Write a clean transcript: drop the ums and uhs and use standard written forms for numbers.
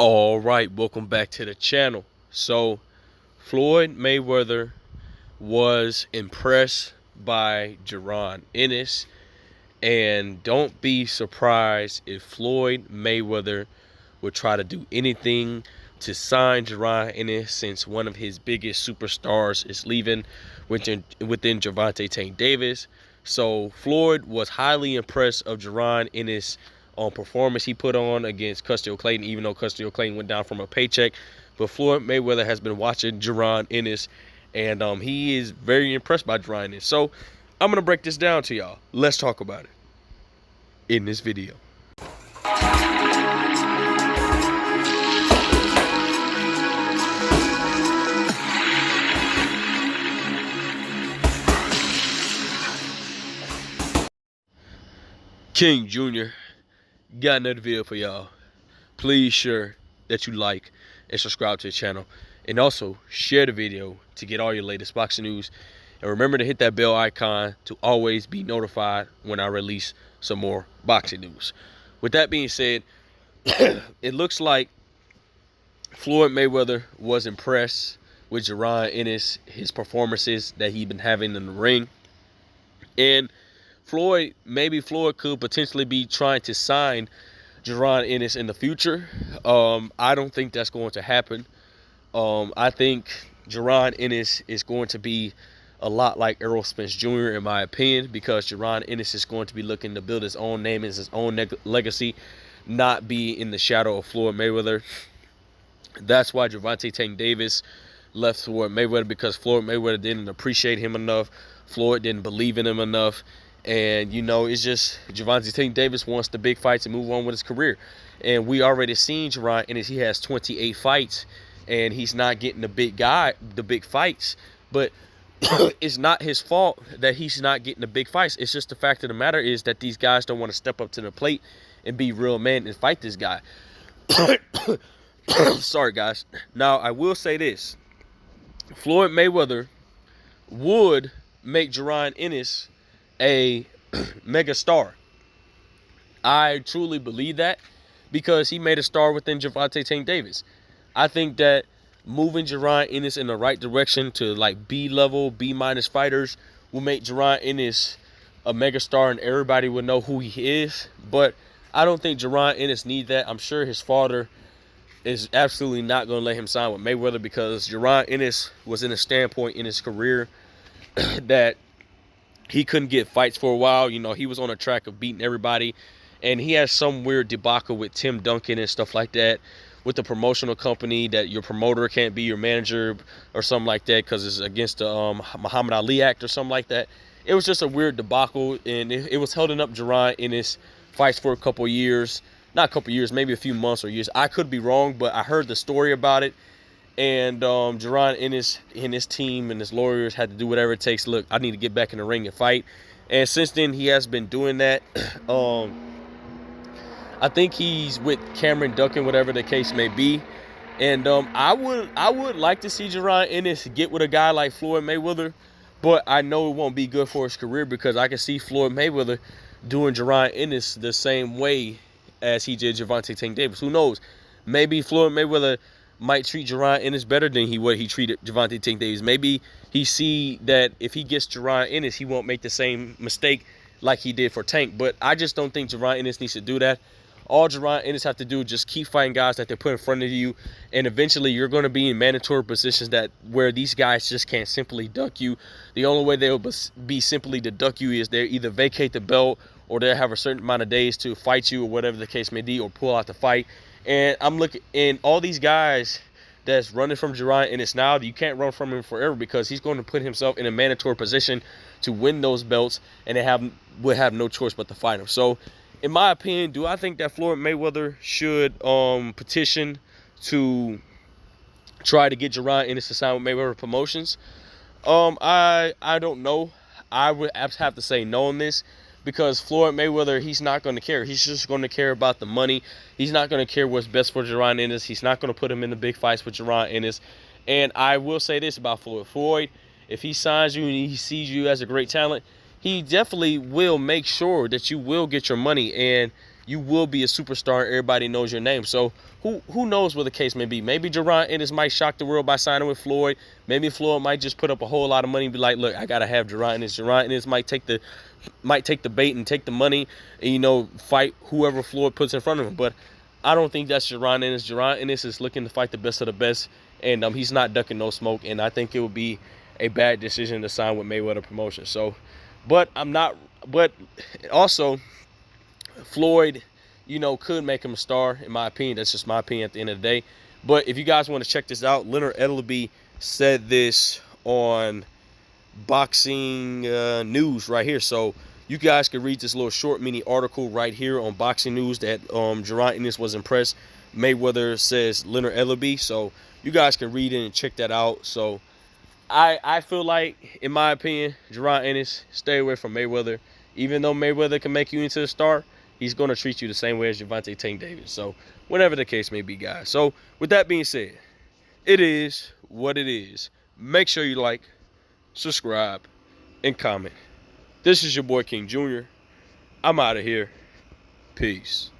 All right, welcome back to the channel. So, Floyd Mayweather was impressed by Jaron Ennis, and don't be surprised if Floyd Mayweather would try to do anything to sign Jaron Ennis, since one of his biggest superstars is leaving within Gervonta Tank Davis. So Floyd was highly impressed of Jaron Ennis on performance he put on against Custio Clayton, even though Custio Clayton went down from a paycheck. But Floyd Mayweather has been watching Jaron Ennis, and he is very impressed by Jaron Ennis. So I'm going to break this down to y'all. Let's talk about it in this video. King Jr. got another video for y'all. Please sure that you like and subscribe to the channel, and also share the video to get all your latest boxing news. And remember to hit that bell icon to always be notified when I release some more boxing news. With that being said, it looks like Floyd Mayweather was impressed with Jaron Ennis, his performances that he's been having in the ring. And maybe Floyd could potentially be trying to sign Jaron Ennis in the future. I don't think that's going to happen. I think Jaron Ennis is going to be a lot like Errol Spence Jr. in my opinion, because Jaron Ennis is going to be looking to build his own name and his own legacy, not be in the shadow of Floyd Mayweather. That's why Gervonta Tank Davis left Floyd Mayweather, because Floyd Mayweather didn't appreciate him enough. Floyd didn't believe in him enough. And, you know, it's just Gervonta Tank Davis wants the big fights and move on with his career. And we already seen Jaron Ennis. He has 28 fights, and he's not getting the big fights. But it's not his fault that he's not getting the big fights. It's just the fact of the matter is that these guys don't want to step up to the plate and be real men and fight this guy. Sorry, guys. Now, I will say this. Floyd Mayweather would make Jaron Ennis a mega star. I truly believe that, because he made a star within Gervonta Tank Davis. I think that moving Jaron Ennis in the right direction to like B-level, B- fighters will make Jaron Ennis a mega star, and everybody will know who he is. But I don't think Jaron Ennis needs that. I'm sure his father is absolutely not going to let him sign with Mayweather, because Jaron Ennis was in a standpoint in his career that he couldn't get fights for a while. You know, he was on a track of beating everybody, and he has some weird debacle with Tim Duncan and stuff like that, with the promotional company, that your promoter can't be your manager or something like that because it's against the Muhammad Ali Act or something like that. It was just a weird debacle, and it was holding up Jaron Ennis fights for a couple years. Not a couple years, maybe a few months or years. I could be wrong, but I heard the story about it. And Jaron Ennis and his team and his lawyers had to do whatever it takes. Look, I need to get back in the ring and fight. And since then, he has been doing that. I think he's with Cameron Duncan, whatever the case may be. And I would like to see Jaron Ennis get with a guy like Floyd Mayweather, but I know it won't be good for his career, because I can see Floyd Mayweather doing Jaron Ennis the same way as he did Gervonta Tank Davis. Who knows? Maybe Floyd Mayweather might treat Jaron Ennis better than he treated Gervonta Tank Davis. Maybe he see that if he gets Jaron Ennis, he won't make the same mistake like he did for Tank. But I just don't think Jaron Ennis needs to do that. All Jaron Ennis have to do is just keep fighting guys that they put in front of you, and eventually you're going to be in mandatory positions where these guys just can't simply duck you. The only way they'll be simply to duck you is they either vacate the belt, or they'll have a certain amount of days to fight you, or whatever the case may be, or pull out the fight. And I'm looking, and all these guys that's running from Jaron Ennis now, you can't run from him forever, because he's going to put himself in a mandatory position to win those belts, and they would have no choice but to fight him. So, in my opinion, do I think that Floyd Mayweather should petition to try to get Jaron Ennis to sign with Mayweather Promotions? I don't know. I would have to say no on this, because Floyd Mayweather, he's not going to care. He's just going to care about the money. He's not going to care what's best for Jaron Ennis. He's not going to put him in the big fights with Jaron Ennis. And I will say this about Floyd. Floyd, if he signs you and he sees you as a great talent, he definitely will make sure that you will get your money. And you will be a superstar. Everybody knows your name. So who knows what the case may be? Maybe Jaron Ennis might shock the world by signing with Floyd. Maybe Floyd might just put up a whole lot of money and be like, look, I gotta have Jaron Ennis. Jaron Ennis might take the bait and take the money and, you know, fight whoever Floyd puts in front of him. But I don't think that's Jaron Ennis. Jaron Ennis is looking to fight the best of the best, and he's not ducking no smoke. And I think it would be a bad decision to sign with Mayweather Promotions. So, but also Floyd, you know, could make him a star, in my opinion. That's just my opinion at the end of the day. But if you guys want to check this out, Leonard Ellaby said this on Boxing News right here. So you guys can read this little short mini article right here on Boxing News that Jaron Ennis was impressed. Mayweather says Leonard Ellaby. So you guys can read it and check that out. So I feel like, in my opinion, Jaron Ennis, stay away from Mayweather. Even though Mayweather can make you into a star, he's going to treat you the same way as Gervonta Tank Davis. So whatever the case may be, guys. So with that being said, it is what it is. Make sure you like, subscribe, and comment. This is your boy King Jr. I'm out of here. Peace.